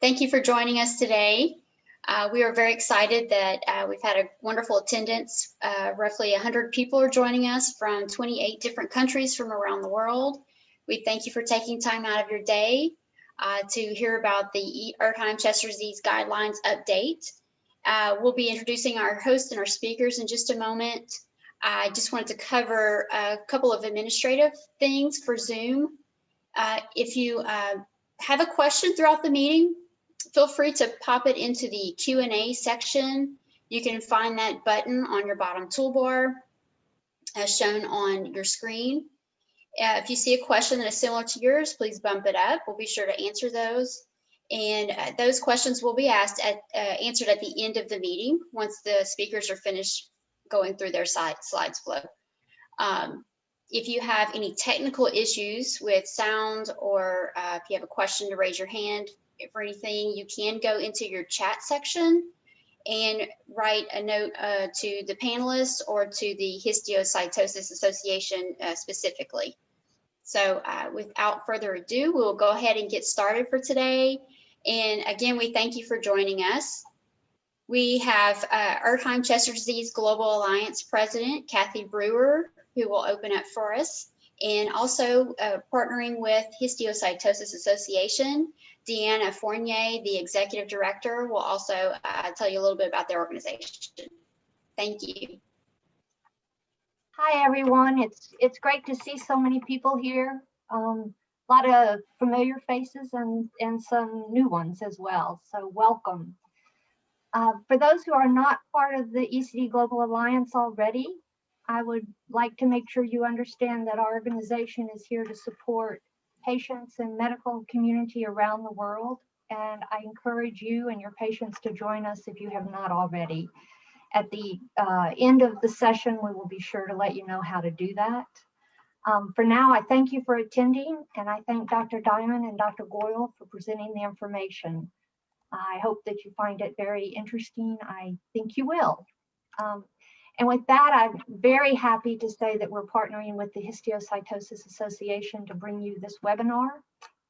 Thank you for joining us today. We are very excited that we've had a wonderful attendance. Roughly 100 people are joining us from 28 different countries from around the world. We thank you for taking time out of your day to hear about the Erdheim-Chester disease guidelines update. We'll be introducing our hosts and our speakers in just a moment. I just wanted to cover a couple of administrative things for Zoom. If you have a question throughout the meeting, feel free to pop it into the Q&A section. You can find that button on your bottom toolbar as shown on your screen. If you see a question that is similar to yours, please bump it up. We'll be sure to answer those. And those questions will be answered at the end of the meeting once the speakers are finished going through their slides flow. If you have any technical issues with sound, or if you have a question to raise your hand for anything, you can go into your chat section and write a note to the panelists or to the Histocytosis Association specifically. So without further ado, we'll go ahead and get started for today. And again, we thank you for joining us. We have Erdheim-Chester Disease Global Alliance President, Kathy Brewer, who will open up for us. And also partnering with Histocytosis Association, Deanna Fournier, the Executive Director, will also tell you a little bit about their organization. Thank you. Hi, everyone. It's great to see so many people here. A lot of familiar faces and some new ones as well, so welcome. For those who are not part of the ECD Global Alliance already, I would like to make sure you understand that our organization is here to support patients and medical community around the world. And I encourage you and your patients to join us if you have not already. At the end of the session, we will be sure to let you know how to do that. For now, I thank you for attending, and I thank Dr. Diamond and Dr. Goyal for presenting the information. I hope that you find it very interesting. I think you will. And with that, I'm very happy to say that we're partnering with the Histocytosis Association to bring you this webinar.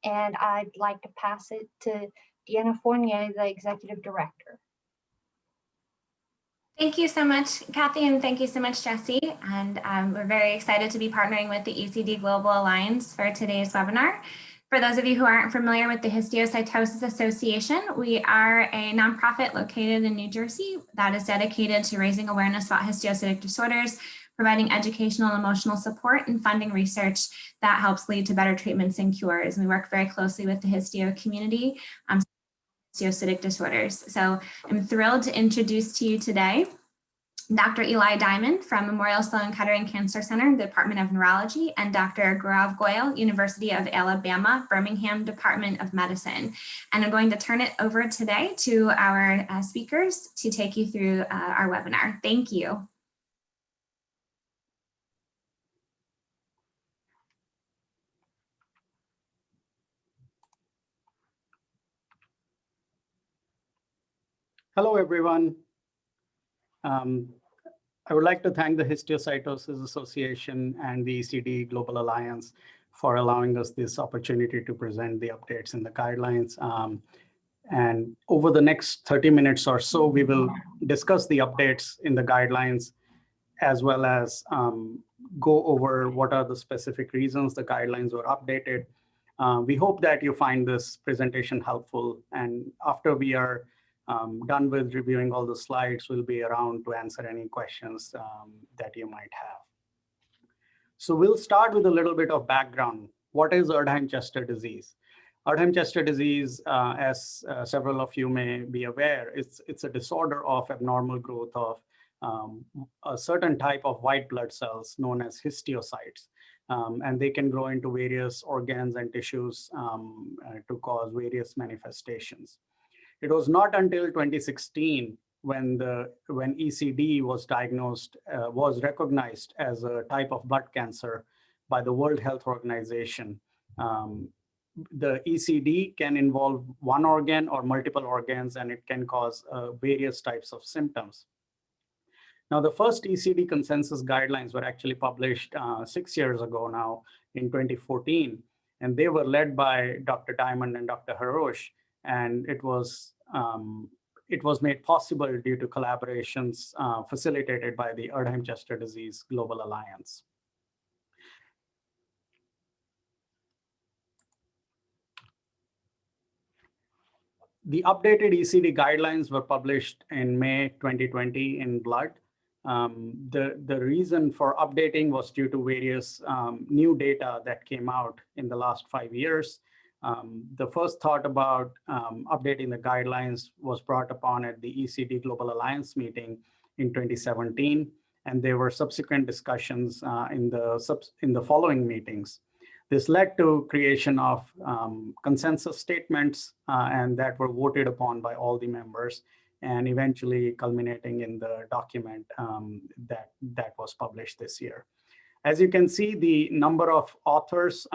And I'd like to pass it to Deanna Fournier, the Executive Director. Thank you so much, Kathy, and thank you so much, Jesse. And we're very excited to be partnering with the ECD Global Alliance for today's webinar. For those of you who aren't familiar with the Histocytosis Association, we are a nonprofit located in New Jersey that is dedicated to raising awareness about histiocytic disorders, providing educational and emotional support, and funding research that helps lead to better treatments and cures. And we work very closely with the histio community, histiocytic disorders. So I'm thrilled to introduce to you today Dr. Eli Diamond from Memorial Sloan Kettering Cancer Center, Department of Neurology, and Dr. Gaurav Goyal, University of Alabama, Birmingham Department of Medicine. And I'm going to turn it over today to our speakers to take you through our webinar. Thank you. Hello, everyone. I would like to thank the Histocytosis Association and the ECD Global Alliance for allowing us this opportunity to present the updates in the guidelines. And over the next 30 minutes or so, we will discuss the updates in the guidelines, as well as go over what are the specific reasons the guidelines were updated. We hope that you find this presentation helpful, and after we are done with reviewing all the slides, we'll be around to answer any questions that you might have. So we'll start with a little bit of background. What is Erdheim-Chester disease? Erdheim-Chester disease, as several of you may be aware, it's a disorder of abnormal growth of a certain type of white blood cells known as histiocytes. And they can grow into various organs and tissues to cause various manifestations. It was not until 2016 when ECD was recognized as a type of blood cancer by the World Health Organization. The ECD can involve one organ or multiple organs, and it can cause various types of symptoms. Now, the first ECD consensus guidelines were actually published 6 years ago now in 2014, and they were led by Dr. Diamond and Dr. Harosh. and it was made possible due to collaborations facilitated by the Erdheim-Chester Disease Global Alliance. The updated ECD guidelines were published in May 2020 in Blood. The reason for updating was due to various new data that came out in the last 5 years. The first thought about updating the guidelines was brought upon at the ECD Global Alliance meeting in 2017, and there were subsequent discussions in the following meetings. This led to creation of consensus statements and that were voted upon by all the members, and eventually culminating in the document that was published this year. As you can see, the number of authors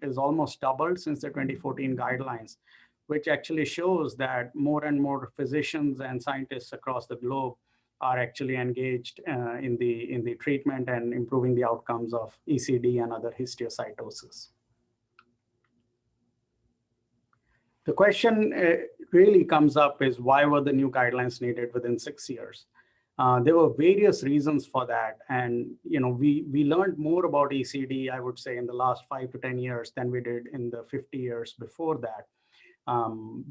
is almost doubled since the 2014 guidelines, which actually shows that more and more physicians and scientists across the globe are actually engaged in the treatment and improving the outcomes of ECD and other histiocytosis. The question really comes up is, why were the new guidelines needed within 6 years? There were various reasons for that. And we learned more about ECD, I would say, in the last 5 to 10 years than we did in the 50 years before that.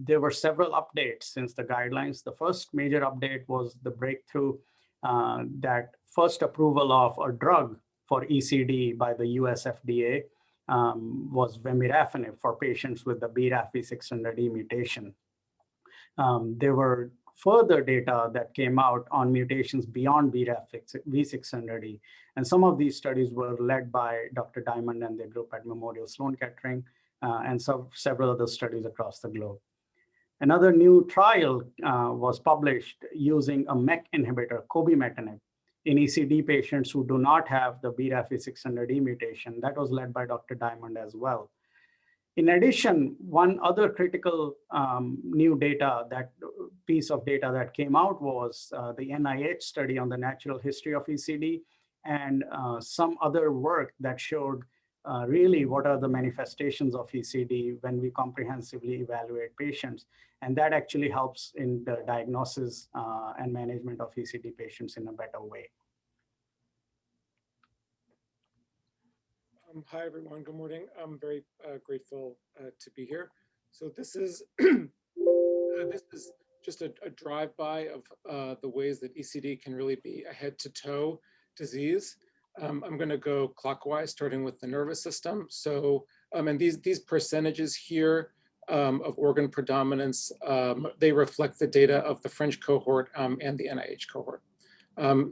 There were several updates since the guidelines. The first major update was the breakthrough that first approval of a drug for ECD by the US FDA was vemurafenib for patients with the BRAF V600E mutation. There were further data that came out on mutations beyond BRAF V600E, and some of these studies were led by Dr. Diamond and their group at Memorial Sloan Kettering, and several other studies across the globe. Another new trial was published using a mech inhibitor, cobimetinib, in ECD patients who do not have the BRAF V600E mutation. That was led by Dr. Diamond as well. In addition, one other critical new piece of data that came out was the NIH study on the natural history of ECD, and some other work that showed really what are the manifestations of ECD when we comprehensively evaluate patients. And that actually helps in the diagnosis and management of ECD patients in a better way. Hi, everyone. Good morning. I'm very grateful to be here. So this is this is just a drive-by of the ways that ECD can really be a head-to-toe disease. I'm going to go clockwise, starting with the nervous system. So, and these percentages here of organ predominance, they reflect the data of the French cohort and the NIH cohort.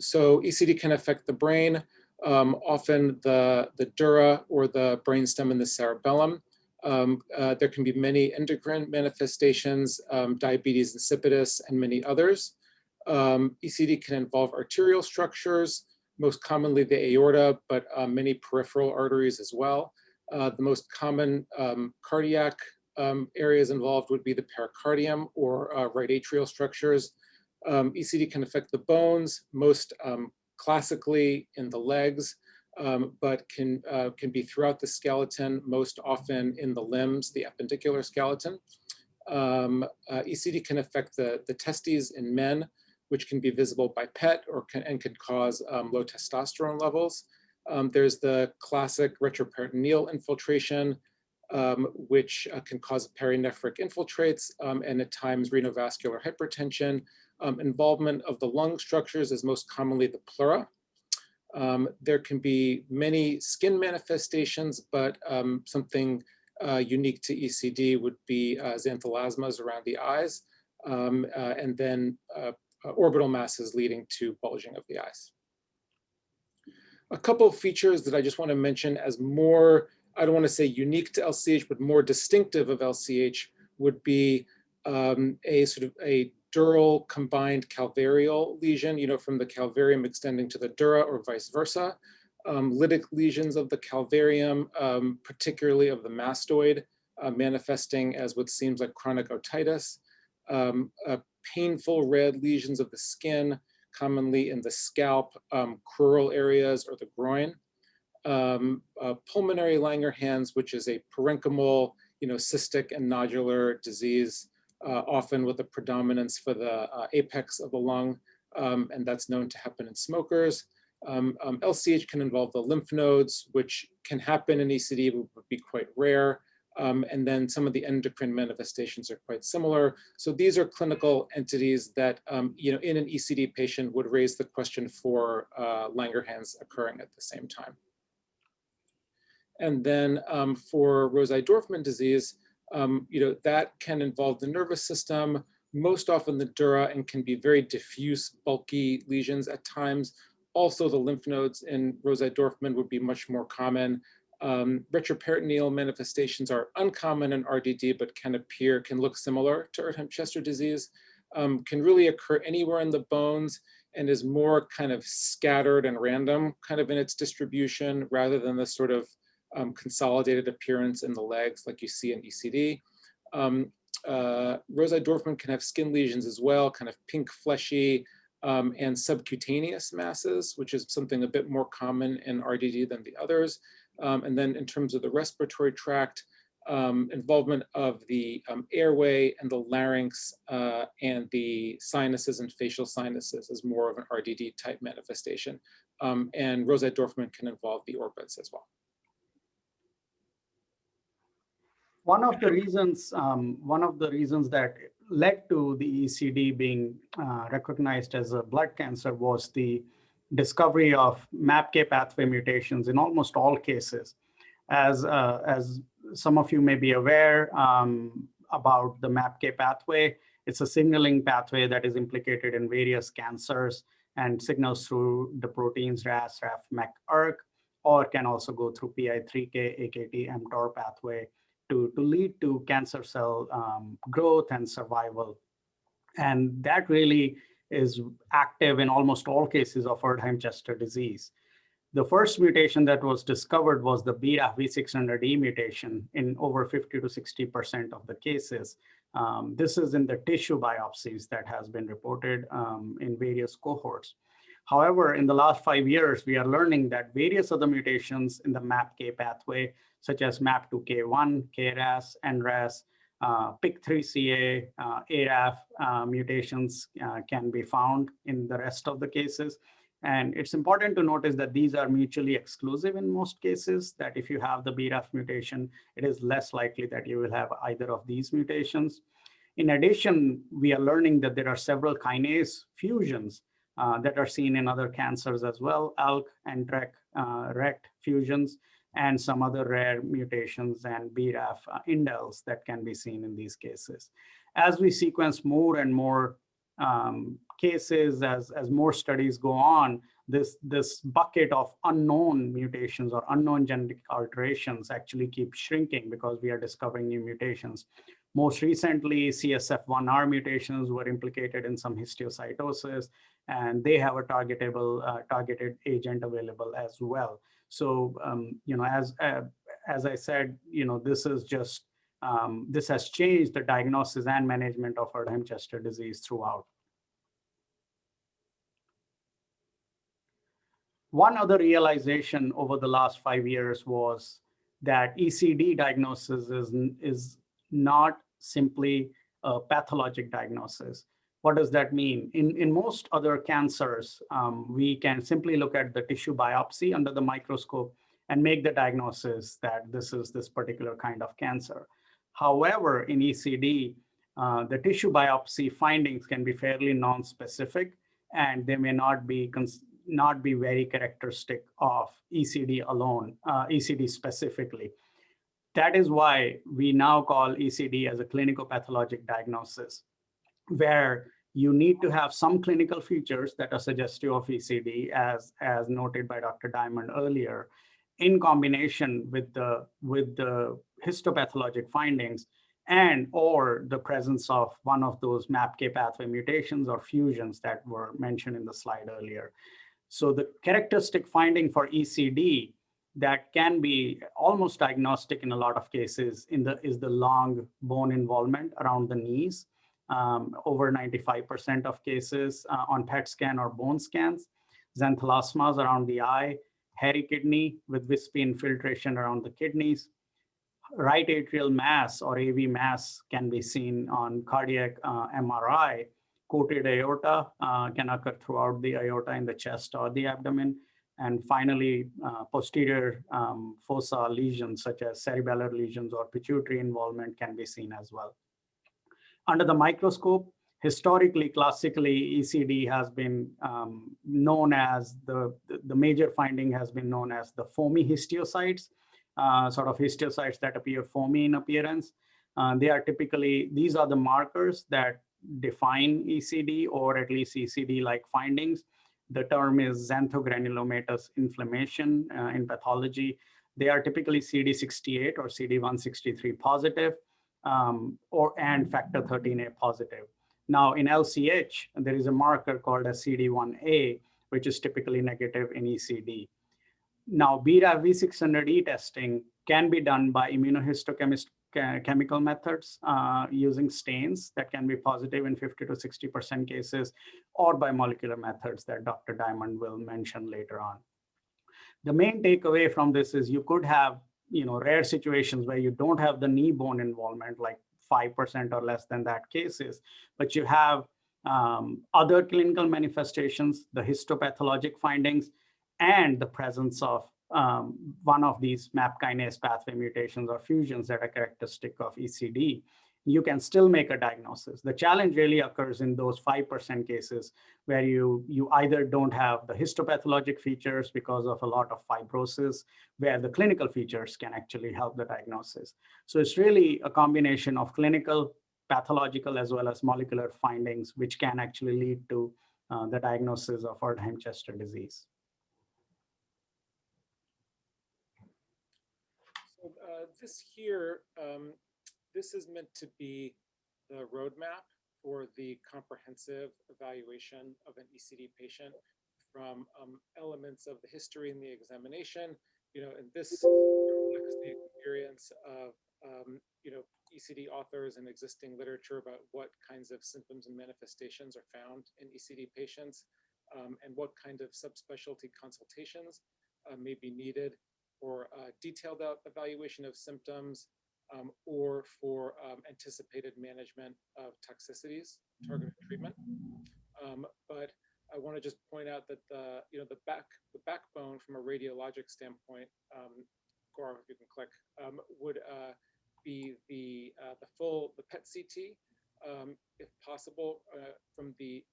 So ECD can affect the brain, often the dura or the brainstem and the cerebellum. There can be many endocrine manifestations, diabetes insipidus, and many others. ECD can involve arterial structures, most commonly the aorta, but many peripheral arteries as well. The most common cardiac areas involved would be the pericardium or right atrial structures. ECD can affect the bones, most classically in the legs, but can be throughout the skeleton, most often in the limbs, the appendicular skeleton. ECD can affect the testes in men, which can be visible by PET and can cause low testosterone levels. There's the classic retroperitoneal infiltration, which can cause perinephric infiltrates and at times renovascular hypertension. Involvement of the lung structures is most commonly the pleura. There can be many skin manifestations, but something unique to ECD would be xanthelasmas around the eyes, and then orbital masses leading to bulging of the eyes. A couple of features that I just want to mention as more, I don't want to say unique to LCH, but more distinctive of LCH would be a sort of a dural combined calvarial lesion, from the calvarium extending to the dura or vice versa. Lytic lesions of the calvarium, particularly of the mastoid, manifesting as what seems like chronic otitis. Painful red lesions of the skin, commonly in the scalp, crural areas, or the groin. Pulmonary Langerhans, which is a parenchymal, cystic and nodular disease often with a predominance for the apex of the lung, and that's known to happen in smokers. LCH can involve the lymph nodes, which can happen in ECD, but would be quite rare. And then some of the endocrine manifestations are quite similar. So these are clinical entities that, in an ECD patient would raise the question for Langerhans occurring at the same time. And then for ROSAI-DORFMAN disease, that can involve the nervous system, most often the dura, and can be very diffuse, bulky lesions at times. Also, the lymph nodes in ROSAI-DORFMAN would be much more common. Retroperitoneal manifestations are uncommon in RDD, but can look similar to Erdheim-Chester disease, can really occur anywhere in the bones, and is more kind of scattered and random kind of in its distribution rather than the sort of consolidated appearance in the legs like you see in ECD. ROSAI-DORFMAN can have skin lesions as well, kind of pink fleshy and subcutaneous masses, which is something a bit more common in RDD than the others. And then in terms of the respiratory tract, involvement of the airway and the larynx and the sinuses and facial sinuses is more of an RDD type manifestation. And ROSAI-DORFMAN can involve the orbits as well. One of the reasons that led to the ECD being recognized as a blood cancer was the discovery of MAPK pathway mutations in almost all cases. As some of you may be aware about the MAPK pathway, it's a signaling pathway that is implicated in various cancers and signals through the proteins RAS, RAF, MEK, ERK, or can also go through PI3K, AKT, mTOR pathway to lead to cancer cell growth and survival. And that really is active in almost all cases of Erdheim-Chester disease. The first mutation that was discovered was the BRAF V600E mutation in over 50 to 60% of the cases. This is in the tissue biopsies that has been reported in various cohorts. However, in the last 5 years, we are learning that various other mutations in the MAPK pathway, such as MAP2K1, KRAS, NRAS, PIK3CA, ARAF mutations can be found in the rest of the cases. And it's important to notice that these are mutually exclusive in most cases, that if you have the BRAF mutation, it is less likely that you will have either of these mutations. In addition, we are learning that there are several kinase fusions that are seen in other cancers as well, ALK and RECT fusions, and some other rare mutations and BRAF indels that can be seen in these cases. As we sequence more and more cases, as more studies go on, this bucket of unknown mutations or unknown genetic alterations actually keeps shrinking because we are discovering new mutations. Most recently, CSF1R mutations were implicated in some histocytosis, and they have a targeted agent available as well. So, as I said, this is just, this has changed the diagnosis and management of Erdheim-Chester disease throughout. One other realization over the last 5 years was that ECD diagnosis is not simply a pathologic diagnosis. What does that mean? In most other cancers, we can simply look at the tissue biopsy under the microscope and make the diagnosis that this is this particular kind of cancer. However, in ECD, the tissue biopsy findings can be fairly non-specific, and they may not be very characteristic of ECD alone, ECD specifically. That is why we now call ECD as a clinical pathologic diagnosis, where you need to have some clinical features that are suggestive of ECD, as noted by Dr. Diamond earlier, in combination with the histopathologic findings and or the presence of one of those MAPK pathway mutations or fusions that were mentioned in the slide earlier. So the characteristic finding for ECD that can be almost diagnostic in a lot of cases is the long bone involvement around the knees. Over 95% of cases on PET scan or bone scans, xanthelasmas around the eye, hairy kidney with wispy infiltration around the kidneys, right atrial mass or AV mass can be seen on cardiac MRI. Coated aorta can occur throughout the aorta in the chest or the abdomen. And finally, posterior fossa lesions such as cerebellar lesions or pituitary involvement can be seen as well. Under the microscope, historically, classically, ECD has been known as the major finding has been known as the foamy histiocytes, sort of histiocytes that appear foamy in appearance. They are typically, these are the markers that define ECD or at least ECD-like findings. The term is xanthogranulomatous inflammation in pathology. They are typically CD68 or CD163 positive and factor 13A positive. Now in LCH, there is a marker called a CD1A, which is typically negative in ECD. Now, BRAF V600E testing can be done by immunohistochemical methods using stains that can be positive in 50 to 60% cases, or by molecular methods that Dr. Diamond will mention later on. The main takeaway from this is you could have rare situations where you don't have the knee bone involvement, like 5% or less than that cases, but you have other clinical manifestations, the histopathologic findings, and the presence of one of these MAP kinase pathway mutations or fusions that are characteristic of ECD. You can still make a diagnosis. The challenge really occurs in those 5% cases where you either don't have the histopathologic features because of a lot of fibrosis, where the clinical features can actually help the diagnosis. So it's really a combination of clinical, pathological, as well as molecular findings, which can actually lead to the diagnosis of Erdheim-Chester disease. So this here, this is meant to be the roadmap for the comprehensive evaluation of an ECD patient from elements of the history and the examination, and this reflects the experience of, ECD authors and existing literature about what kinds of symptoms and manifestations are found in ECD patients, and what kind of subspecialty consultations may be needed for detailed evaluation of symptoms, or for anticipated management of toxicities, targeted treatment. But I want to just point out that the backbone from a radiologic standpoint, Gaurav, if you can click, would be the PET CT, if possible, from the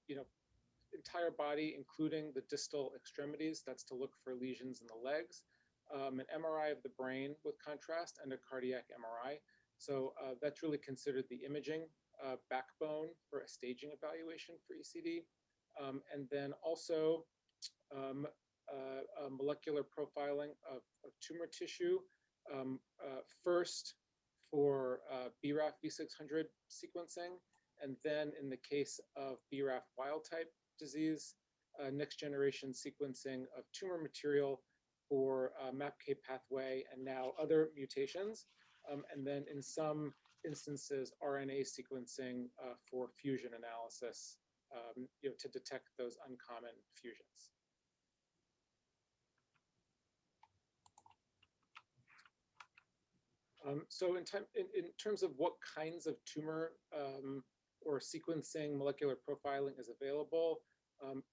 entire body, including the distal extremities. That's to look for lesions in the legs. An MRI of the brain with contrast, and a cardiac MRI. So that's really considered the imaging backbone for a staging evaluation for ECD. And then also molecular profiling of tumor tissue, first for BRAF V600 sequencing, and then in the case of BRAF wild type disease, next generation sequencing of tumor material for MAPK pathway and now other mutations, and then in some instances RNA sequencing for fusion analysis, to detect those uncommon fusions. So in terms of what kinds of tumor or sequencing molecular profiling is available,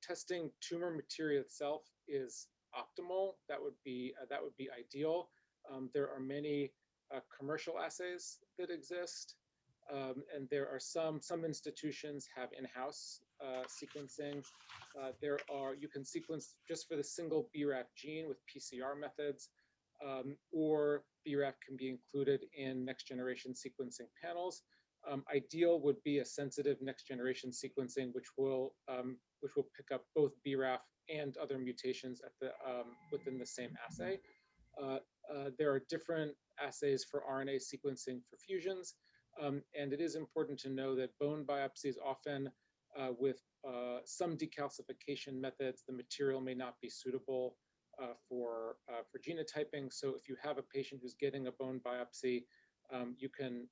testing tumor material itself is optimal. That would be ideal. There are many commercial assays that exist, and there are some institutions have in-house sequencing. You can sequence just for the single BRAF gene with PCR methods, or BRAF can be included in next generation sequencing panels. Ideal would be a sensitive next generation sequencing, which will pick up both BRAF and other mutations at the within the same assay. There are different assays for RNA sequencing for fusions, and it is important to know that bone biopsies often with some decalcification methods, the material may not be suitable for genotyping. So if you have a patient who's getting a bone biopsy, you can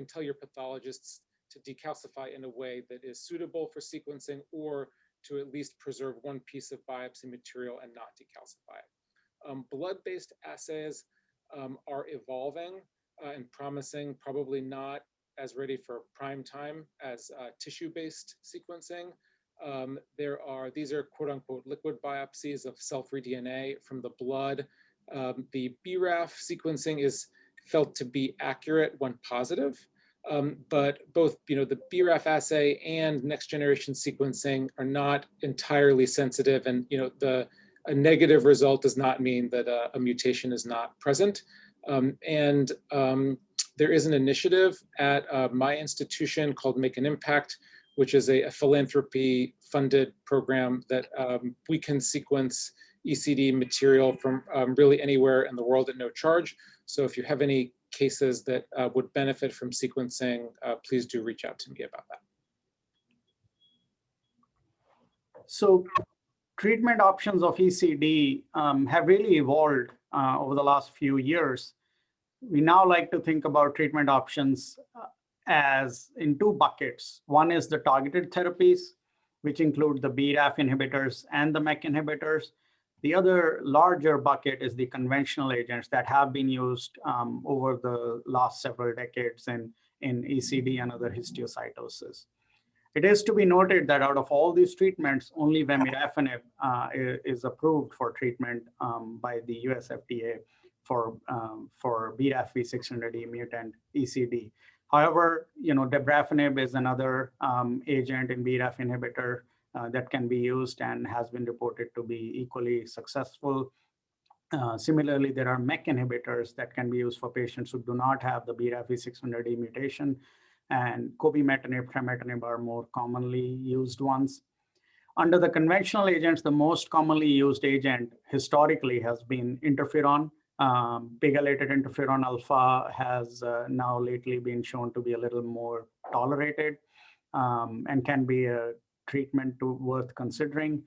tell your pathologists to decalcify in a way that is suitable for sequencing, or to at least preserve one piece of biopsy material and not decalcify it. Blood-based assays are evolving. and promising, probably not as ready for prime time as tissue-based sequencing. These are quote unquote liquid biopsies of cell-free DNA from the blood. The BRAF sequencing is felt to be accurate when positive, but both the BRAF assay and next generation sequencing are not entirely sensitive, and a negative result does not mean that a mutation is not present. There is an initiative at my institution called Make an Impact, which is a philanthropy-funded program that we can sequence ECD material from really anywhere in the world at no charge. So if you have any cases that would benefit from sequencing, please do reach out to me about that. So treatment options of ECD have really evolved over the last few years. We now like to think about treatment options as in two buckets. One is the targeted therapies, which include the BRAF inhibitors and the mech inhibitors. The other larger bucket is the conventional agents that have been used over the last several decades in ECD and other histiocytosis. It is to be noted that out of all these treatments, only vemurafenib is approved for treatment by the US FDA for BRAF V600E mutant ECD. However, dabrafenib is another agent in BRAF inhibitor that can be used and has been reported to be equally successful. Similarly, there are mech inhibitors that can be used for patients who do not have the BRAF V600E mutation, and cobimetinib, trametinib are more commonly used ones. Under the conventional agents, the most commonly used agent historically has been interferon. Pegylated interferon alpha has now lately been shown to be a little more tolerated and can be a treatment worth considering.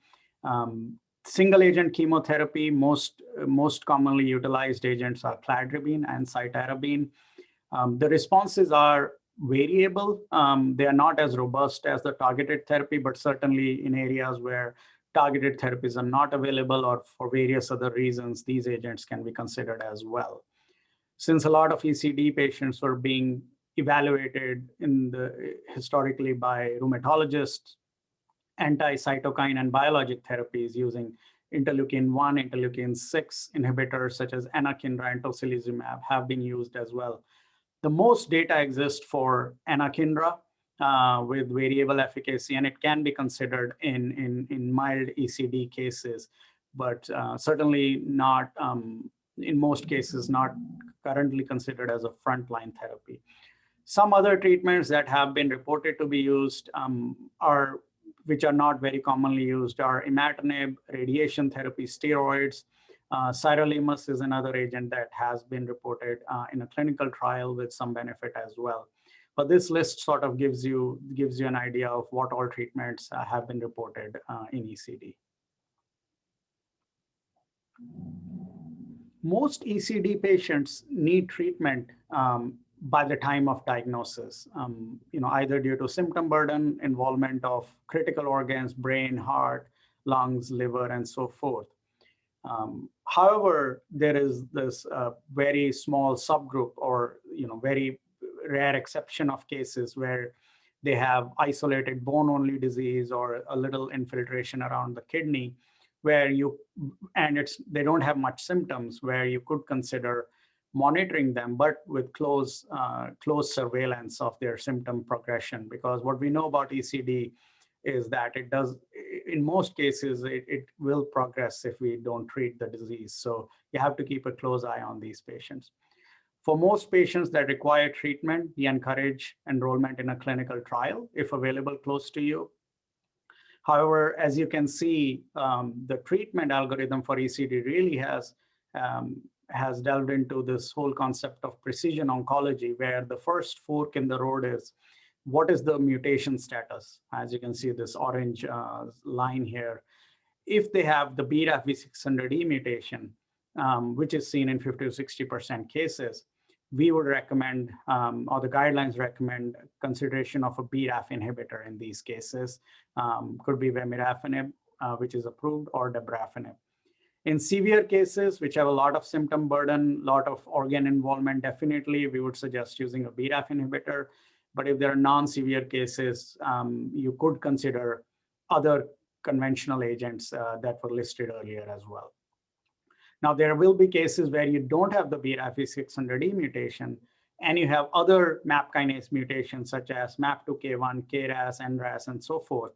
Single agent chemotherapy, most commonly utilized agents are cladribine and cytarabine. The responses are variable. They are not as robust as the targeted therapy, but certainly in areas where targeted therapies are not available or for various other reasons, these agents can be considered as well. Since a lot of ECD patients were being evaluated historically by rheumatologists, anti-cytokine and biologic therapies using interleukin-1, interleukin-6 inhibitors such as anakinra and tocilizumab have been used as well. The most data exists for anakinra with variable efficacy, and it can be considered in mild ECD cases, but certainly not, in most cases, not currently considered as a frontline therapy. Some other treatments that have been reported to be used which are not very commonly used are imatinib, radiation therapy, steroids. Sirolimus is another agent that has been reported in a clinical trial with some benefit as well. But this list sort of gives you an idea of what all treatments have been reported in ECD. Most ECD patients need treatment by the time of diagnosis, either due to symptom burden, involvement of critical organs, brain, heart, lungs, liver, and so forth. However, there is this very small subgroup or very rare exception of cases where they have isolated bone-only disease or a little infiltration around the kidney, where they don't have much symptoms, where you could consider monitoring them, but with close surveillance of their symptom progression. Because what we know about ECD is that it does, in most cases, it will progress if we don't treat the disease. So you have to keep a close eye on these patients. For most patients that require treatment, we encourage enrollment in a clinical trial if available close to you. However, as you can see, the treatment algorithm for ECD really has delved into this whole concept of precision oncology, where the first fork in the road is, what is the mutation status? As you can see, this orange line here. If they have the BRAF V600E mutation, which is seen in 50 to 60% cases, we would recommend, or the guidelines recommend, consideration of a BRAF inhibitor in these cases. Could be vemurafenib, which is approved, or dabrafenib. In severe cases, which have a lot of symptom burden, lot of organ involvement, definitely we would suggest using a BRAF inhibitor. But if there are non-severe cases, you could consider other conventional agents that were listed earlier as well. Now, there will be cases where you don't have the BRAF V600E mutation, and you have other MAP kinase mutations such as MAP2K1, KRAS, NRAS, and so forth.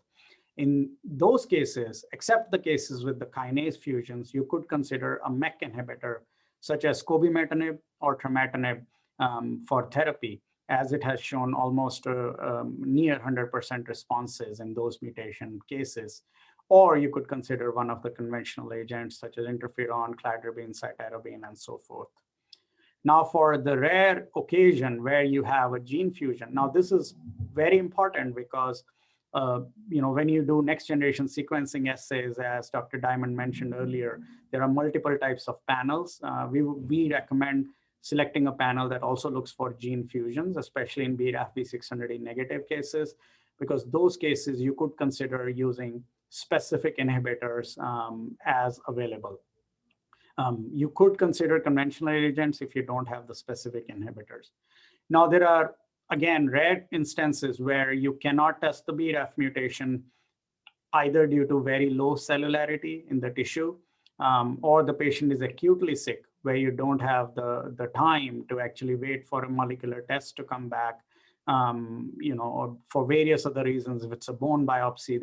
In those cases, except the cases with the kinase fusions, you could consider a mech inhibitor, such as cobimetinib or trametinib for therapy, as it has shown almost near 100% responses in those mutation cases. Or you could consider one of the conventional agents, such as interferon, cladribine, cytarabine, and so forth. Now, for the rare occasion where you have a gene fusion, now this is very important because when you do next generation sequencing assays, as Dr. Diamond mentioned earlier, there are multiple types of panels. We recommend selecting a panel that also looks for gene fusions, especially in BRAF V600E negative cases, because those cases you could consider using specific inhibitors as available. You could consider conventional agents if you don't have the specific inhibitors. Now, there are, again, rare instances where you cannot test the BRAF mutation, either due to very low cellularity in the tissue, or the patient is acutely sick, where you don't have the time to actually wait for a molecular test to come back, or for various other reasons. If it's a bone biopsy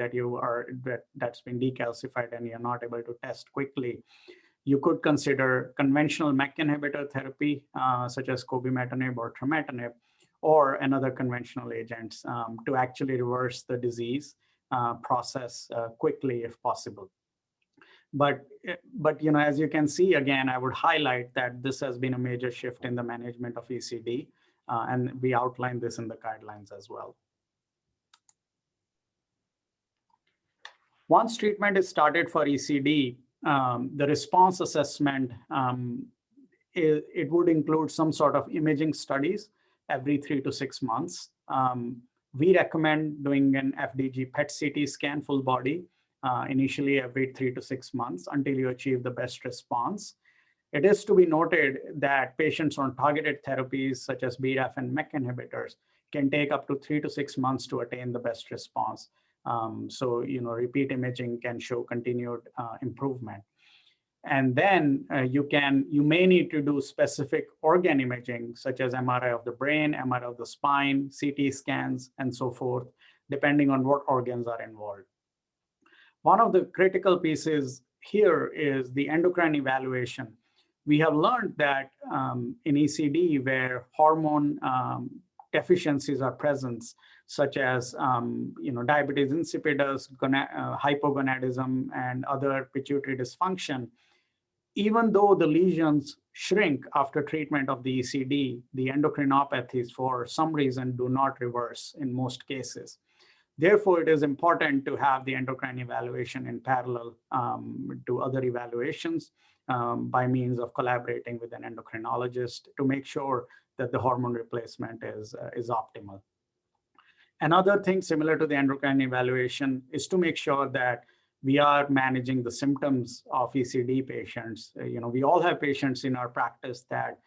that's been decalcified and you're not able to test quickly, you could consider conventional MEK inhibitor therapy, such as cobimetinib or trametinib, or another conventional agents to actually reverse the disease process quickly if possible. But as you can see, again, I would highlight that this has been a major shift in the management of ECD, and we outlined this in the guidelines as well. Once treatment is started for ECD, the response assessment, it would include some sort of imaging studies every 3 to 6 months. We recommend doing an FDG PET-CT scan full body initially every 3 to 6 months until you achieve the best response. It is to be noted that patients on targeted therapies such as BRAF and MEK inhibitors can take up to 3 to 6 months to attain the best response. So, repeat imaging can show continued improvement. And then you may need to do specific organ imaging, such as MRI of the brain, MRI of the spine, CT scans, and so forth, depending on what organs are involved. One of the critical pieces here is the endocrine evaluation. We have learned that in ECD, where hormone deficiencies are present, such as diabetes insipidus, hypogonadism, and other pituitary dysfunction, even though the lesions shrink after treatment of the ECD, the endocrinopathies for some reason do not reverse in most cases. Therefore, it is important to have the endocrine evaluation in parallel to other evaluations by means of collaborating with an endocrinologist to make sure that the hormone replacement is optimal. Another thing similar to the endocrine evaluation is to make sure that we are managing the symptoms of ECD patients. We all have patients in our practice that,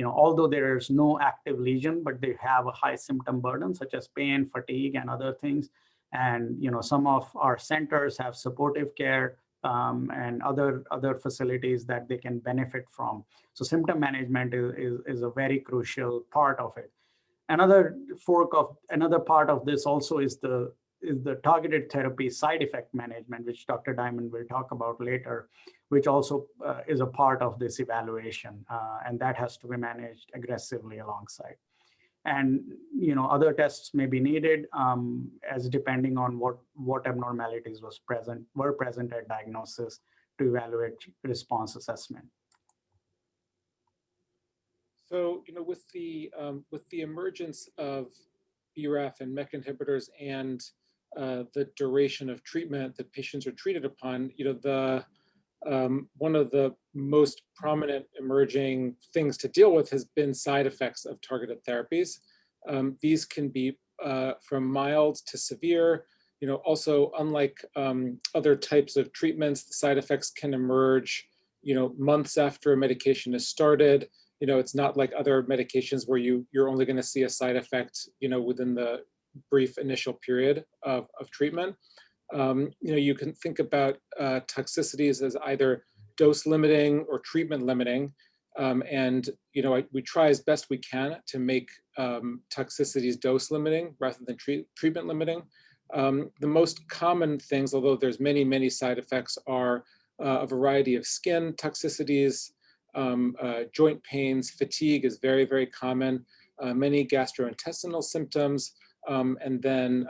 although there is no active lesion, but they have a high symptom burden, such as pain, fatigue, and other things. And, some of our centers have supportive care and other facilities that they can benefit from. So symptom management is a very crucial part of it. Another part of this also is the targeted therapy side effect management, which Dr. Diamond will talk about later, which also is a part of this evaluation, and that has to be managed aggressively alongside. And other tests may be needed as depending on what abnormalities were present at diagnosis to evaluate response assessment. So, with the emergence of BRAF and MEK inhibitors and the duration of treatment that patients are treated upon, one of the most prominent emerging things to deal with has been side effects of targeted therapies. These can be from mild to severe. Also, unlike other types of treatments, the side effects can emerge months after a medication is started. It's not like other medications where you're only going to see a side effect, within the brief initial period of treatment. You can think about toxicities as either dose limiting or treatment limiting. We try as best we can to make toxicities dose limiting rather than treatment limiting. The most common things, although there's many, many side effects, are a variety of skin toxicities, joint pains, fatigue is very, very common, many gastrointestinal symptoms, and then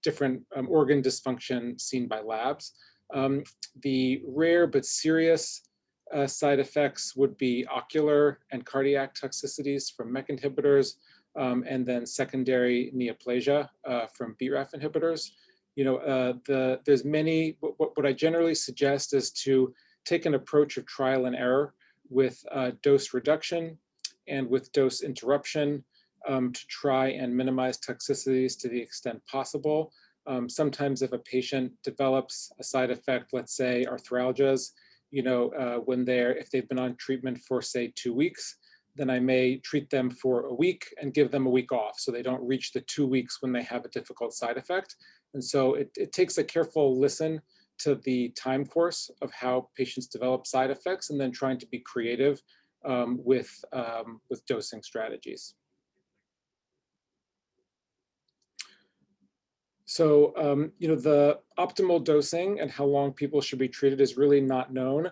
different organ dysfunction seen by labs. The rare but serious side effects would be ocular and cardiac toxicities from MEK inhibitors, and then secondary neoplasia from BRAF inhibitors. There's many. What I generally suggest is to take an approach of trial and error with dose reduction and with dose interruption to try and minimize toxicities to the extent possible. Sometimes if a patient develops a side effect, let's say arthralgias, if they've been on treatment for say 2 weeks, then I may treat them for a week and give them a week off so they don't reach the 2 weeks when they have a difficult side effect. And so it takes a careful listen to the time course of how patients develop side effects and then trying to be creative with dosing strategies. So, the optimal dosing and how long people should be treated is really not known.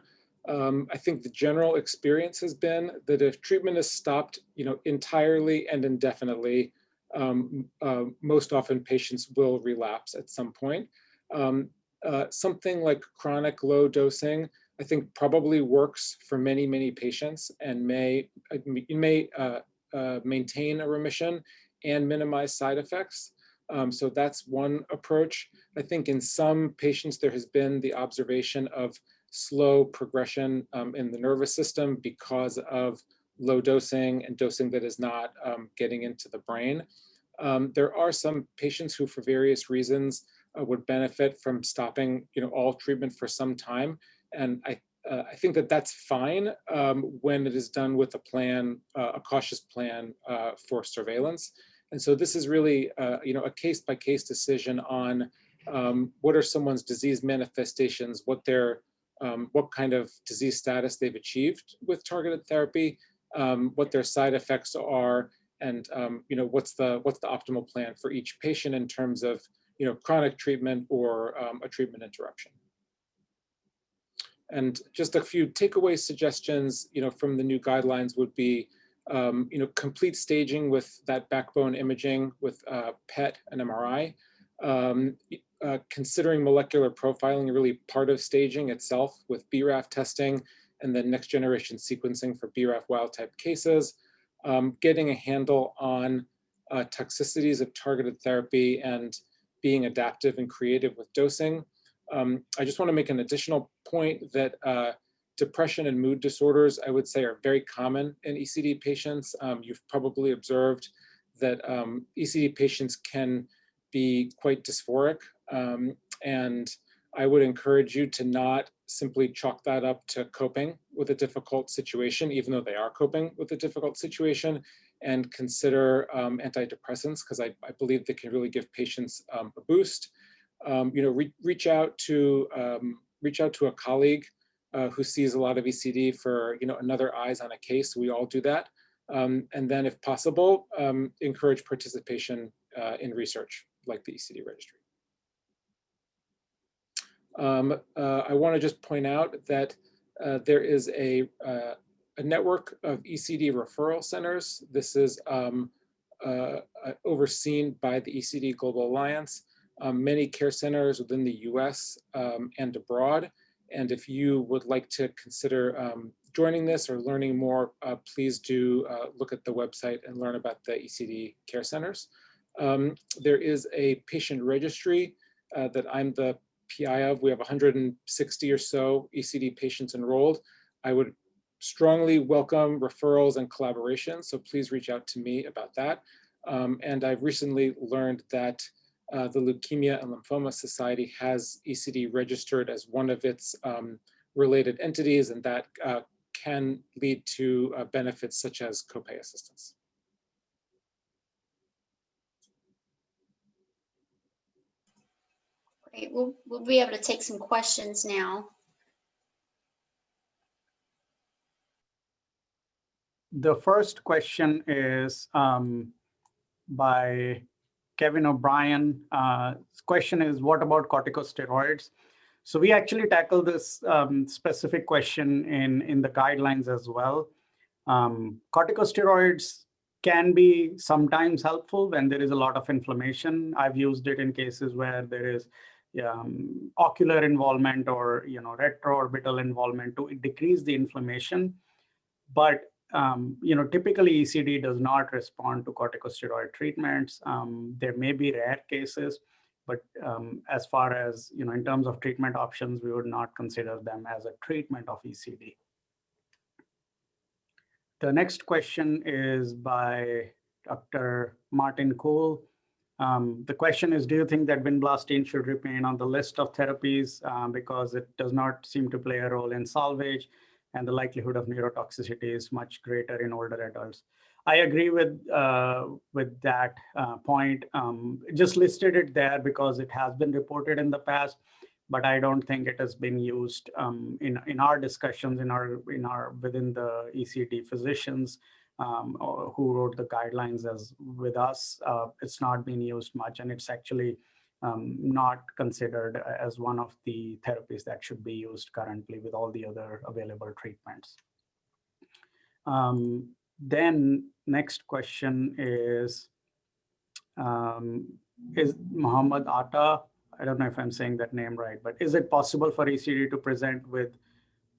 I think the general experience has been that if treatment is stopped, entirely and indefinitely, most often patients will relapse at some point. Something like chronic low dosing, I think probably works for many, many patients and may maintain a remission and minimize side effects. So that's one approach. I think in some patients, there has been the observation of slow progression in the nervous system because of low dosing and dosing that is not getting into the brain. There are some patients who, for various reasons, would benefit from stopping, all treatment for some time. And I think that that's fine when it is done with a plan, a cautious plan for surveillance. And so this is really, a case-by-case decision on what are someone's disease manifestations, what kind of disease status they've achieved with targeted therapy, what their side effects are, and what's the optimal plan for each patient in terms of chronic treatment or a treatment interruption. And just a few takeaway suggestions, from the new guidelines would be, complete staging with that backbone imaging with PET and MRI. Considering molecular profiling really part of staging itself with BRAF testing and then next generation sequencing for BRAF wild type cases. Getting a handle on toxicities of targeted therapy and being adaptive and creative with dosing. I just want to make an additional point that depression and mood disorders, I would say, are very common in ECD patients. You've probably observed that ECD patients can be quite dysphoric. And I would encourage you to not simply chalk that up to coping with a difficult situation, even though they are coping with a difficult situation, and consider antidepressants, because I believe they can really give patients a boost. Reach out to a colleague who sees a lot of ECD for another eyes on a case. We all do that, and then, if possible, encourage participation in research like the ECD Registry. I want to just point out that there is a network of ECD referral centers. This is overseen by the ECD Global Alliance, many care centers within the US and abroad. And if you would like to consider joining this or learning more, please do look at the website and learn about the ECD care centers. There is a patient registry that I'm the PI of. We have 160 or so ECD patients enrolled. I would strongly welcome referrals and collaboration, so please reach out to me about that. And I've recently learned that the Leukemia and Lymphoma Society has ECD registered as one of its related entities, and that can lead to benefits such as copay assistance. Great. We'll be able to take some questions now. The first question is by Kevin O'Brien. Question is, what about corticosteroids? So we actually tackle this specific question in the guidelines as well. Corticosteroids can be sometimes helpful when there is a lot of inflammation. I've used it in cases where there is ocular involvement or retroorbital involvement to decrease the inflammation. But typically ECD does not respond to corticosteroid treatments. There may be rare cases, but as far as in terms of treatment options, we would not consider them as a treatment of ECD. The next question is by Dr. Martin Cole. The question is, do you think that Vinblastine should remain on the list of therapies because it does not seem to play a role in salvage and the likelihood of neurotoxicity is much greater in older adults? I agree with that point. Just listed it there because it has been reported in the past, but I don't think it has been used in our discussions within the ECD physicians who wrote the guidelines as with us. It's not been used much, and it's actually not considered as one of the therapies that should be used currently with all the other available treatments. Then next question is Muhammad Atta. I don't know if I'm saying that name right, but is it possible for ECD to present with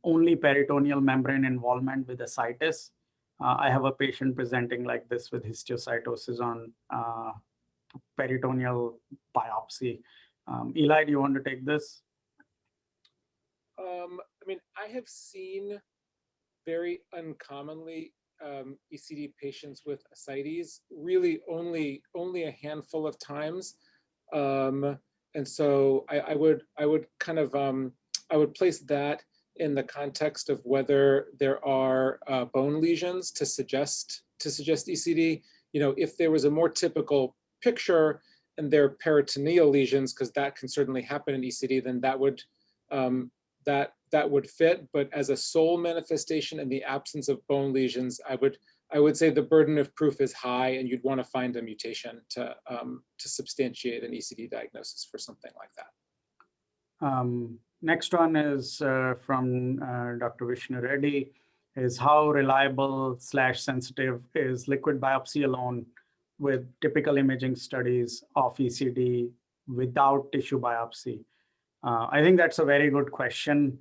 only peritoneal membrane involvement with ascites? I have a patient presenting like this with histocytosis on peritoneal biopsy. Eli, do you want to take this? I mean, I have seen very uncommonly ECD patients with ascites, really only a handful of times. And so I would kind of, I would place that in the context of whether there are bone lesions to suggest ECD. If there was a more typical picture and there are peritoneal lesions, because that can certainly happen in ECD, then that would fit. But as a sole manifestation in the absence of bone lesions, I would say the burden of proof is high, and you'd want to find a mutation to substantiate an ECD diagnosis for something like that. Next one is from Dr. Vishnu Reddy, is how reliable / sensitive is liquid biopsy alone with typical imaging studies of ECD without tissue biopsy? I think that's a very good question.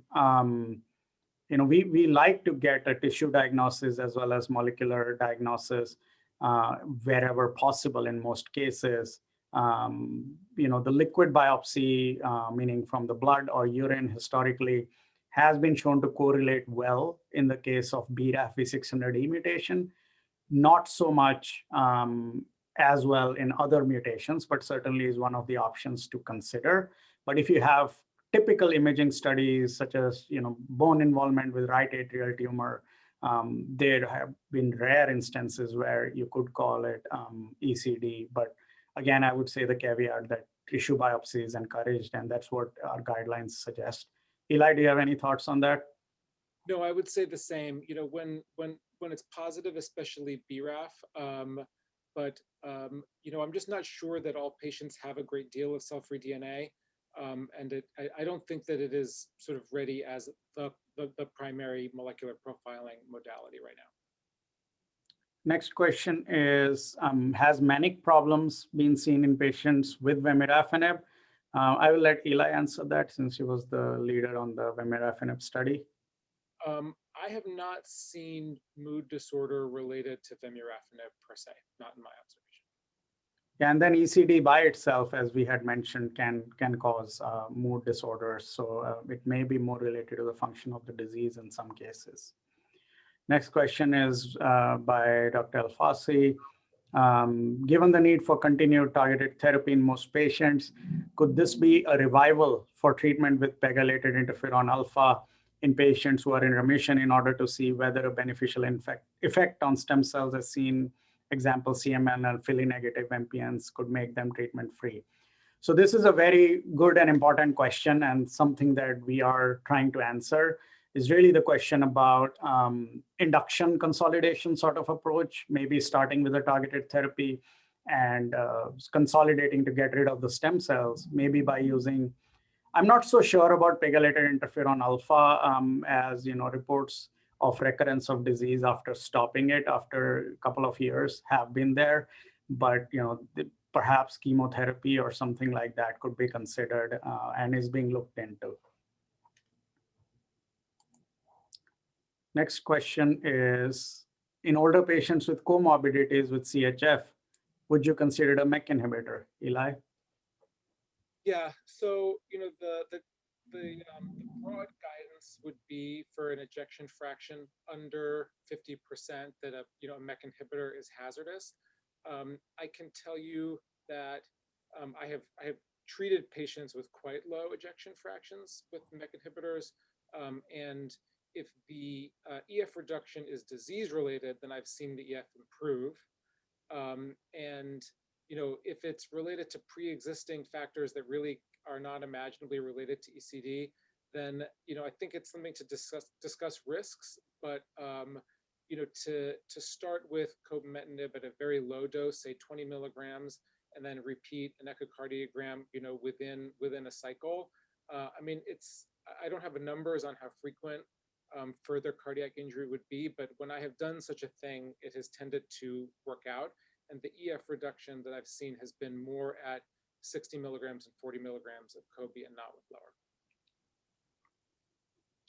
We like to get a tissue diagnosis as well as molecular diagnosis wherever possible in most cases. The liquid biopsy, meaning from the blood or urine historically, has been shown to correlate well in the case of BRAF V600E mutation, not so much as well in other mutations, but certainly is one of the options to consider. But if you have typical imaging studies such as bone involvement with right atrial tumor, there have been rare instances where you could call it ECD. But again, I would say the caveat that tissue biopsy is encouraged, and that's what our guidelines suggest. Eli, do you have any thoughts on that? No, I would say the same. When it's positive, especially BRAF, but I'm just not sure that all patients have a great deal of cell-free DNA. And I don't think that it is sort of ready as the primary molecular profiling modality right now. Next question is, has manic problems been seen in patients with vemurafenib? I will let Eli answer that since he was the leader on the vemurafenib study. I have not seen mood disorder related to vemurafenib per se, not in my observation. And then ECD by itself, as we had mentioned, can cause mood disorders. So it may be more related to the function of the disease in some cases. Next question is by Dr. Alfasi. Given the need for continued targeted therapy in most patients, could this be a revival for treatment with pegylated interferon alpha in patients who are in remission in order to see whether a beneficial effect on stem cells is seen. Example, CML and FILI negative MPNs could make them treatment free. So this is a very good and important question, and something that we are trying to answer is really the question about induction consolidation sort of approach, maybe starting with a targeted therapy and consolidating to get rid of the stem cells, maybe by using, I'm not so sure about pegylated interferon alpha, as reports of recurrence of disease after stopping it after a couple of years have been there, but perhaps chemotherapy or something like that could be considered and is being looked into. Next question is, in older patients with comorbidities with CHF, would you consider a MEK inhibitor, Eli? Yeah, so the broad guidance would be for an ejection fraction under 50% that a MEK inhibitor is hazardous. I can tell you that I have treated patients with quite low ejection fractions with MEK inhibitors, and if the EF reduction is disease related, then I've seen the EF improve, and if it's related to pre-existing factors that really are not imaginably related to ECD, then I think it's something to discuss risks. But to start with cobimetinib at a very low dose, say 20 milligrams, and then repeat an echocardiogram, within a cycle. I mean, I don't have numbers on how frequent further cardiac injury would be, but when I have done such a thing, it has tended to work out. And the EF reduction that I've seen has been more at 60 milligrams and 40 milligrams of Cobi and not with lower.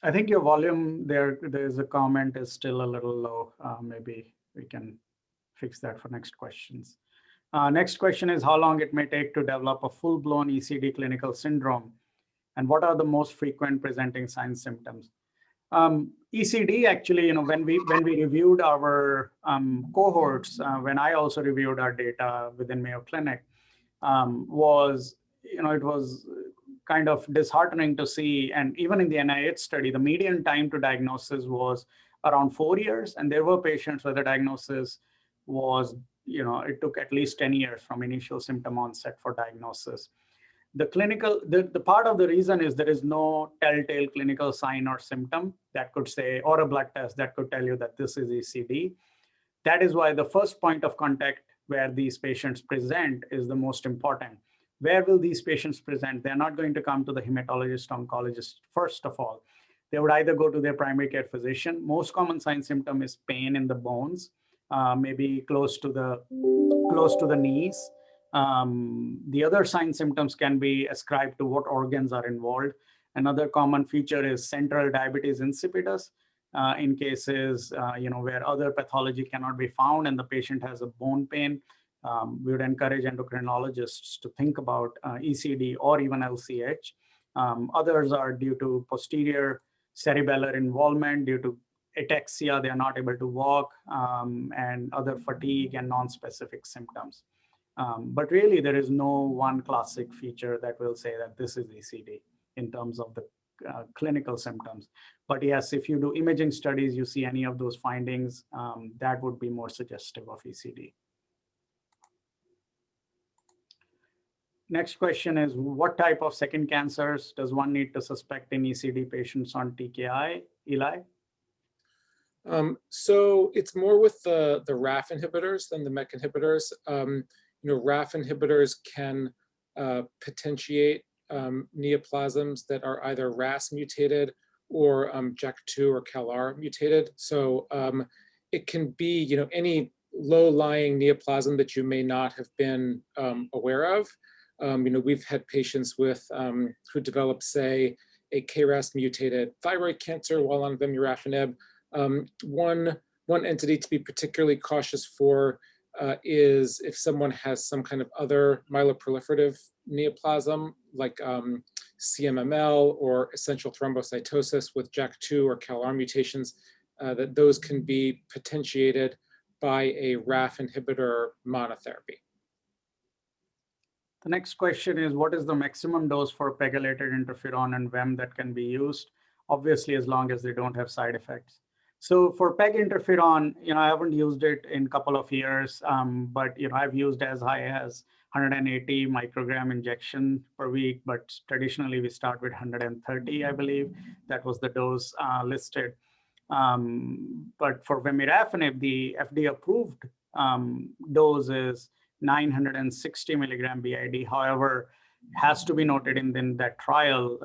I think your volume there's a comment is still a little low. Maybe we can fix that for next questions. Next question is how long it may take to develop a full-blown ECD clinical syndrome, and what are the most frequent presenting signs, symptoms? ECD actually, when we reviewed our cohorts, when I also reviewed our data within Mayo Clinic, it was kind of disheartening to see, and even in the NIH study, the median time to diagnosis was around 4 years, and there were patients where the diagnosis was, it took at least 10 years from initial symptom onset for diagnosis. The part of the reason is there is no telltale clinical sign or symptom that could say, or a blood test that could tell you that this is ECD. That is why the first point of contact where these patients present is the most important. Where will these patients present? They're not going to come to the hematologist, oncologist, first of all. They would either go to their primary care physician. Most common sign symptom is pain in the bones, maybe close to the knees. The other sign symptoms can be ascribed to what organs are involved. Another common feature is central diabetes insipidus in cases where other pathology cannot be found and the patient has a bone pain. We would encourage endocrinologists to think about ECD or even LCH. Others are due to posterior cerebellar involvement, due to ataxia, they are not able to walk, and other fatigue and non-specific symptoms. But really, there is no one classic feature that will say that this is ECD in terms of the clinical symptoms. But yes, if you do imaging studies, you see any of those findings, that would be more suggestive of ECD. Next question is, what type of second cancers does one need to suspect in ECD patients on TKI? Eli? So it's more with the RAF inhibitors than the MEK inhibitors. RAF inhibitors can potentiate neoplasms that are either RAS mutated or JAK2 or CALR mutated. So it can be any low-lying neoplasm that you may not have been aware of. We've had patients with who develop, say, a KRAS mutated thyroid cancer while on vemurafenib. One entity to be particularly cautious for is if someone has some kind of other myeloproliferative neoplasm like CMML or essential thrombocytosis with JAK2 or CALR mutations, that those can be potentiated by a RAF inhibitor monotherapy. The next question is, what is the maximum dose for pegylated interferon and VEM that can be used? obviously as long as they don't have side effects. So for PEG interferon, I haven't used it in a couple of years, but I've used as high as 180 microgram injection per week, but traditionally we start with 130, I believe. That was the dose listed. But for vemurafenib, the FDA approved dose is 960 milligram BID. However, has to be noted in that trial,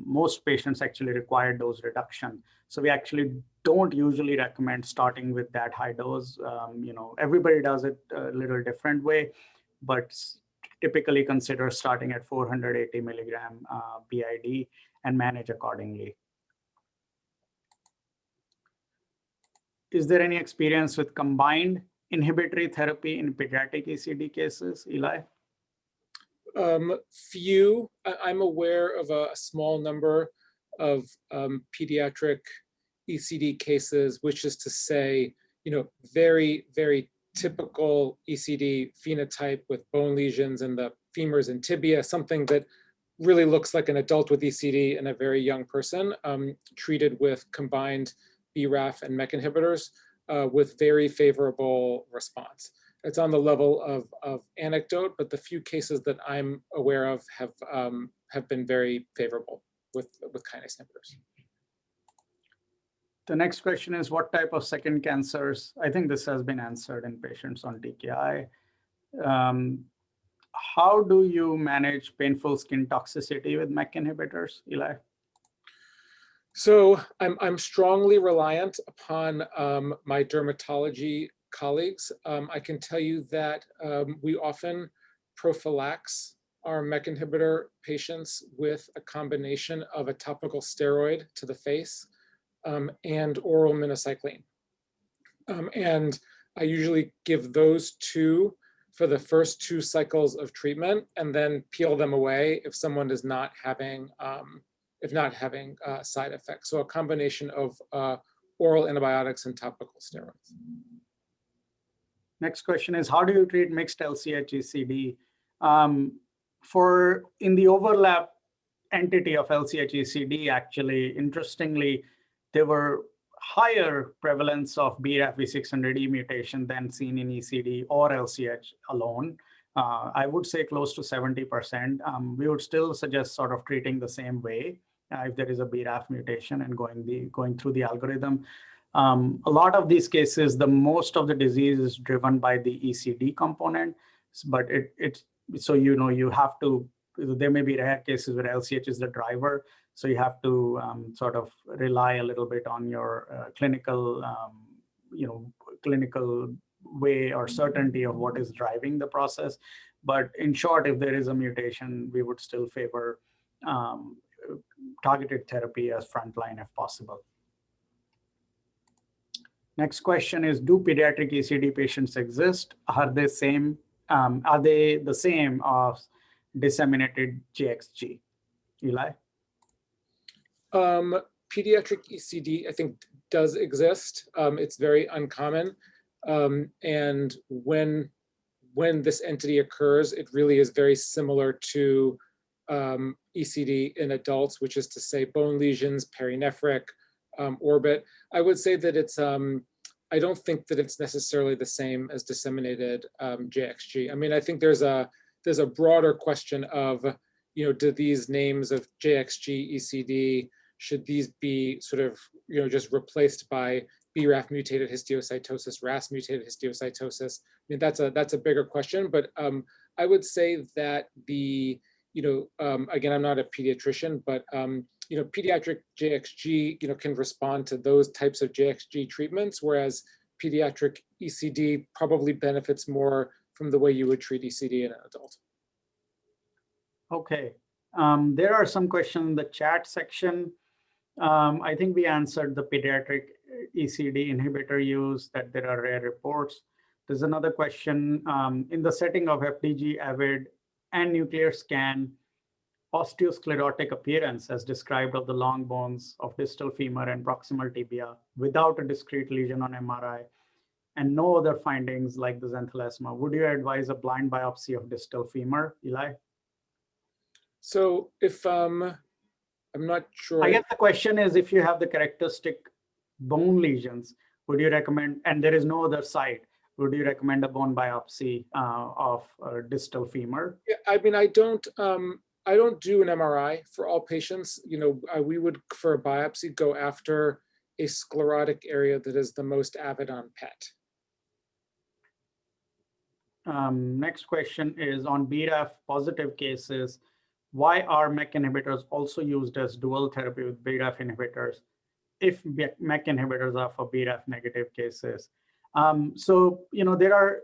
most patients actually require dose reduction. So we actually don't usually recommend starting with that high dose. Everybody does it a little different way, but typically consider starting at 480 milligram BID and manage accordingly. Is there any experience with combined inhibitory therapy in pediatric ECD cases, Eli? Few. I'm aware of a small number of pediatric ECD cases, which is to say, very, very typical ECD phenotype with bone lesions in the femurs and tibia, something that really looks like an adult with ECD in a very young person, treated with combined BRAF and mech inhibitors with very favorable response. It's on the level of anecdote, but the few cases that I'm aware of have been very favorable with kinase inhibitors. The next question is, what type of second cancers? I think this has been answered in patients on TKI. How do you manage painful skin toxicity with MEK inhibitors, Eli? So I'm strongly reliant upon my dermatology colleagues. I can tell you that we often prophylax our MEK inhibitor patients with a combination of a topical steroid to the face and oral minocycline. And I usually give those two for the first 2 cycles of treatment and then peel them away if someone is not having side effects. So a combination of oral antibiotics and topical steroids. Next question is, how do you treat mixed LCH-ECD? In the overlap entity of LCH-ECD, actually, interestingly, there were higher prevalence of BRAF V600E mutation than seen in ECD or LCH alone. I would say close to 70%. We would still suggest sort of treating the same way if there is a BRAF mutation and going through the algorithm. A lot of these cases, most of the disease is driven by the ECD component, but you have to. There may be rare cases where LCH is the driver, so you have to sort of rely a little bit on your clinical way or certainty of what is driving the process. But in short, if there is a mutation, we would still favor targeted therapy as frontline if possible. Next question is, do pediatric ECD patients exist? Are they the same as disseminated JXG? Eli? Pediatric ECD, I think, does exist. It's very uncommon. And when this entity occurs, it really is very similar to ECD in adults, which is to say bone lesions, perinephric, orbit. I would say that it's, I don't think that it's necessarily the same as disseminated JXG. I mean, I think there's a broader question of, do these names of JXG, ECD, should these be sort of, just replaced by BRAF mutated histiocytosis, RAS mutated histiocytosis? I mean, that's a bigger question, but I would say that again, I'm not a pediatrician, but pediatric JXG, can respond to those types of JXG treatments, whereas pediatric ECD probably benefits more from the way you would treat ECD in an adult. Okay, there are some questions in the chat section. I think we answered the pediatric ECD inhibitor use, that there are rare reports. There's another question, in the setting of FDG, AVID, and nuclear scan, osteosclerotic appearance as described of the long bones of distal femur and proximal tibia without a discrete lesion on MRI and no other findings like the xanthelasma. Would you advise a blind biopsy of distal femur, Eli? So if, I I'm not sure. I guess the question is, if you have the characteristic bone lesions, would you recommend, and there is no other site, would you recommend a bone biopsy of distal femur? Yeah, I mean, I don't do an MRI for all patients. You know, we would, for a biopsy, go after a sclerotic area that is the most avid on PET. Next question is on BRAF positive cases. Why are MEK inhibitors also used as dual therapy with BRAF inhibitors if MEK inhibitors are for BRAF negative cases? So, you know, there are,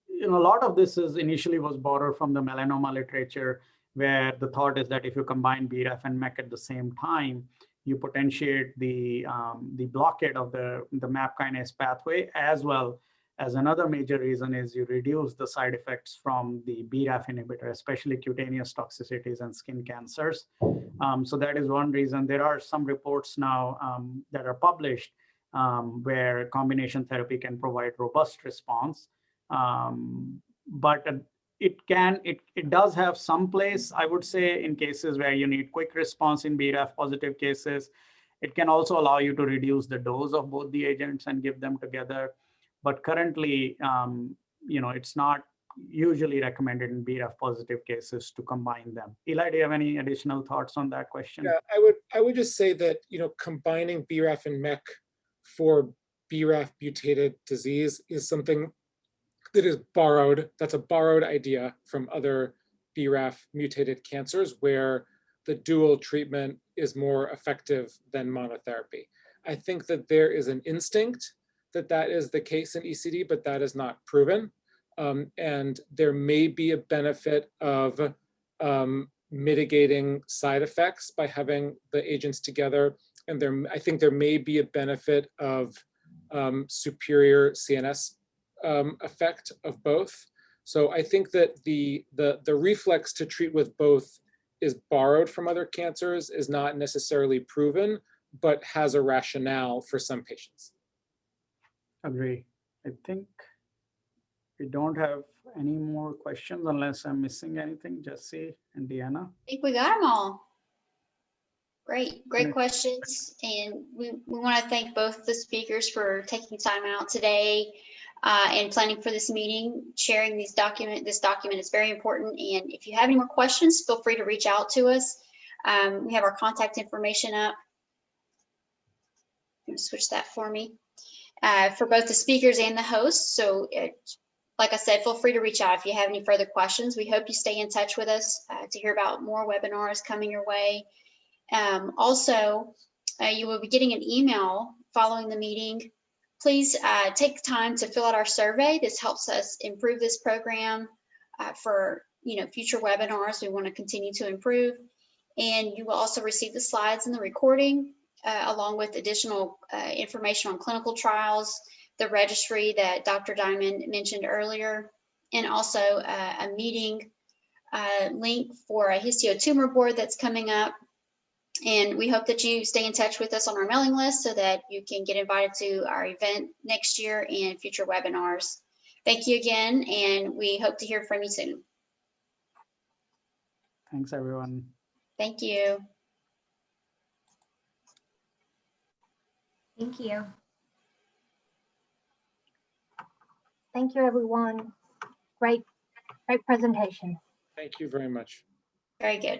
you know, a lot of this is initially was borrowed from the melanoma literature, where the thought is that if you combine BRAF and MEK at the same time, you potentiate the blockade of the MAP kinase pathway, as well as another major reason is you reduce the side effects from the BRAF inhibitor, especially cutaneous toxicities and skin cancers. So that is one reason. There are some reports now that are published where combination therapy can provide robust response. But it does have some place, I would say, in cases where you need quick response in BRAF positive cases. It can also allow you to reduce the dose of both the agents and give them together. But currently, you know, it's not usually recommended in BRAF positive cases to combine them. Eli, do you have any additional thoughts on that question? Yeah, I would just say that, you know, combining BRAF and MEK for BRAF mutated disease is something that is borrowed. That's a borrowed idea from other BRAF mutated cancers where the dual treatment is more effective than monotherapy. I think that there is an instinct that is the case in ECD, but that is not proven. And there may be a benefit of mitigating side effects by having the agents together. And I think there may be a benefit of superior CNS effect of both. So I think that the reflex to treat with both is borrowed from other cancers, is not necessarily proven, but has a rationale for some patients. Agree. I think we don't have any more questions unless I'm missing anything. Jesse and Deanna. I think we got them all. Great questions. And we want to thank both the speakers for taking time out today and planning for this meeting, sharing this document is very important. And if you have any more questions, feel free to reach out to us. We have our contact information up. I'm going to switch that for me. For both the speakers and the hosts. So like I said, feel free to reach out if you have any further questions. We hope you stay in touch with us to hear about more webinars coming your way. Also, you will be getting an email following the meeting. Please take time to fill out our survey. This helps us improve this program for future webinars. We want to continue to improve. And you will also receive the slides and the recording along with additional information on clinical trials, the registry that Dr. Diamond mentioned earlier, and also a meeting link for a histiotumor board that's coming up. And we hope that you stay in touch with us on our mailing list so that you can get invited to our event next year and future webinars. Thank you again, and we hope to hear from you soon. Thanks, everyone. Thank you. Thank you. Thank you, everyone. Great presentation. Thank you very much. Very good.